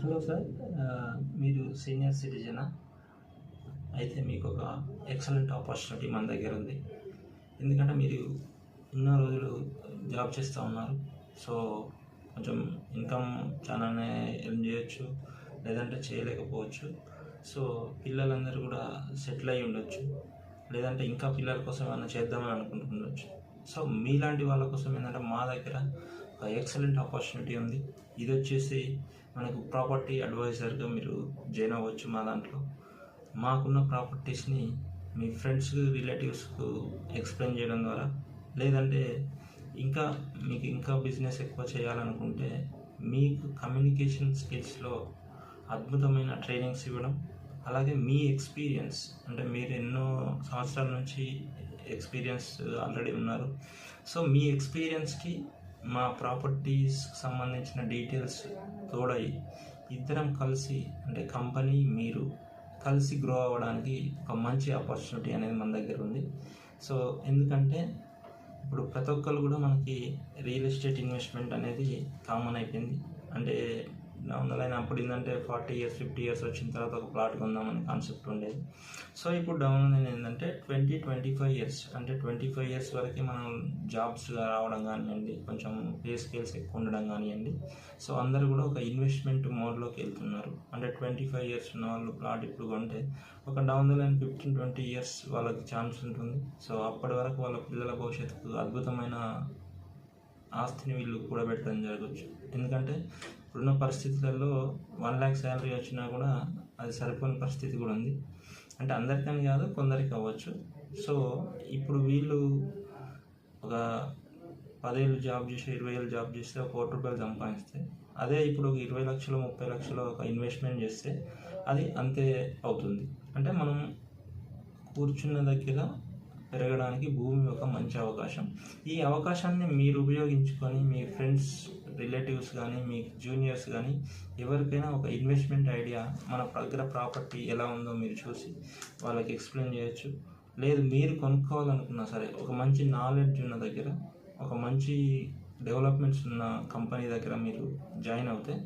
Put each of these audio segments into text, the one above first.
Hello sir, మీరు senior సిటిజనా? అయితే మీకు ఒక ఎక్సలెంట్ ఆపర్చునిటీ మన దగ్గర ఉంది. ఎందుకంటే మీరు ఎన్నో రోజులు జాబ్ చేస్తూ ఉన్నారు. సో కొంచెం ఇన్కమ్ చాలానే ఎర్న్ చేయొచ్చు, లేదంటే చేయలేకపోవచ్చు. సో పిల్లలందరూ కూడా సెటిల్ అయి ఉండొచ్చు, లేదంటే ఇంకా పిల్లల కోసం ఏమైనా చేద్దామని అనుకుంటుండొచ్చు. సో మీలాంటి వాళ్ళ కోసం ఏంటంటే మా దగ్గర ఒక ఎక్సలెంట్ ఆపర్చునిటీ ఉంది. ఇది వచ్చేసి మనకు ప్రాపర్టీ అడ్వైజర్గా మీరు జాయిన్ అవ్వచ్చు మా దాంట్లో. మాకున్న ప్రాపర్టీస్ని మీ ఫ్రెండ్స్ రిలేటివ్స్కు ఎక్స్ప్లెయిన్ చేయడం ద్వారా, లేదంటే మీకు ఇంకా బిజినెస్ ఎక్కువ చేయాలనుకుంటే మీకు కమ్యూనికేషన్ స్కిల్స్లో అద్భుతమైన ట్రైనింగ్స్ ఇవ్వడం, అలాగే మీ ఎక్స్పీరియన్స్ అంటే మీరు ఎన్నో సంవత్సరాల నుంచి ఎక్స్పీరియన్స్ ఆల్రెడీ ఉన్నారు. సో మీ ఎక్స్పీరియన్స్కి మా ప్రాపర్టీస్ సంబంధించిన డీటెయిల్స్ తోడై ఇద్దరం కలిసి, అంటే కంపెనీ మీరు కలిసి గ్రో అవ్వడానికి ఒక మంచి ఆపర్చునిటీ అనేది మన దగ్గర ఉంది. సో ఎందుకంటే ఇప్పుడు ప్రతి ఒక్కరు కూడా మనకి రియల్ ఎస్టేట్ ఇన్వెస్ట్మెంట్ అనేది కామన్ అయిపోయింది. అంటే డౌన్ అప్పుడు ఏంటంటే 40 years 50 years వచ్చిన తర్వాత ఒక ప్లాట్ కొందామని కాన్సెప్ట్ ఉండేది. సో ఇప్పుడు డౌన్ ఏంటంటే 20-25 years, అంటే 25 years వరకు మనం జాబ్స్ రావడం కానివ్వండి, కొంచెం పే స్కేల్స్ ఎక్కువ ఉండడం కానివ్వండి. సో అందరూ కూడా ఒక ఇన్వెస్ట్మెంట్ మోడ్లోకి వెళ్తున్నారు. అంటే 25 years ఉన్న వాళ్ళు ప్లాట్ ఇప్పుడు కొంటే ఒక డౌన్ ద లైన్ 15-20 years వాళ్ళకి ఛాన్స్ ఉంటుంది. సో అప్పటి వరకు వాళ్ళ పిల్లల భవిష్యత్తుకు అద్భుతమైన ఆస్తిని వీళ్ళు కూడబెట్టడం జరగవచ్చు. ఎందుకంటే ఇప్పుడున్న పరిస్థితులలో 1 lakh శాలరీ వచ్చినా కూడా అది సరిపోని పరిస్థితి కూడా ఉంది. అంటే అందరికని కాదు, కొందరికి అవ్వచ్చు. సో ఇప్పుడు వీళ్ళు ఒక 10 ఏళ్ళు జాబ్ చేసి 20 ఏళ్ళు జాబ్ చేస్తే ఒక 1 కోటి రూపాయలు సంపాదిస్తే, అదే ఇప్పుడు ఒక 20 లక్షలు 30 లక్షలు ఒక ఇన్వెస్ట్మెంట్ చేస్తే అది అంతే అవుతుంది. అంటే మనం కూర్చున్న దగ్గర పెరగడానికి భూమి ఒక మంచి అవకాశం. ఈ అవకాశాన్ని మీరు ఉపయోగించుకొని మీ ఫ్రెండ్స్ రిలేటివ్స్ కానీ, మీ జూనియర్స్ కానీ ఎవరికైనా ఒక ఇన్వెస్ట్మెంట్ ఐడియా, మన దగ్గర ప్రాపర్టీ ఎలా ఉందో మీరు చూసి వాళ్ళకి ఎక్స్ప్లెయిన్ చేయొచ్చు. లేదు మీరు కొనుక్కోవాలనుకున్నా సరే, ఒక మంచి నాలెడ్జ్ ఉన్న దగ్గర, ఒక మంచి డెవలప్మెంట్స్ ఉన్న కంపెనీ దగ్గర మీరు జాయిన్ అవుతే,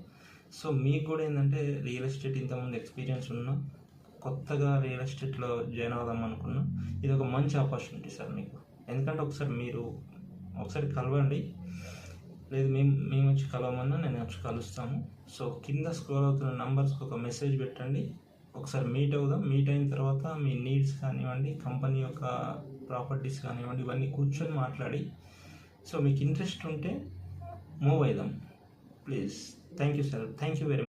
సో మీకు కూడా ఏంటంటే రియల్ ఎస్టేట్ ఇంతకుముందు ఎక్స్పీరియన్స్ ఉన్న, కొత్తగా రియల్ ఎస్టేట్లో జాయిన్ అవుదాం అనుకున్నా, ఇది ఒక మంచి ఆపర్చునిటీ సార్ మీకు. ఎందుకంటే ఒకసారి కలవండి, లేదు మేము వచ్చి కలవమన్నా నేను వచ్చి కలుస్తాము. సో కింద స్క్రోల్ అవుతున్న నంబర్స్కి ఒక మెసేజ్ పెట్టండి, ఒకసారి మీట్ అవుదాం. మీట్ అయిన తర్వాత మీ నీడ్స్ కానివ్వండి, కంపెనీ యొక్క ప్రాపర్టీస్ కానివ్వండి, ఇవన్నీ కూర్చొని మాట్లాడి, సో మీకు ఇంట్రెస్ట్ ఉంటే మూవ్ అవుదాం please. Thank you sir, thank you very much.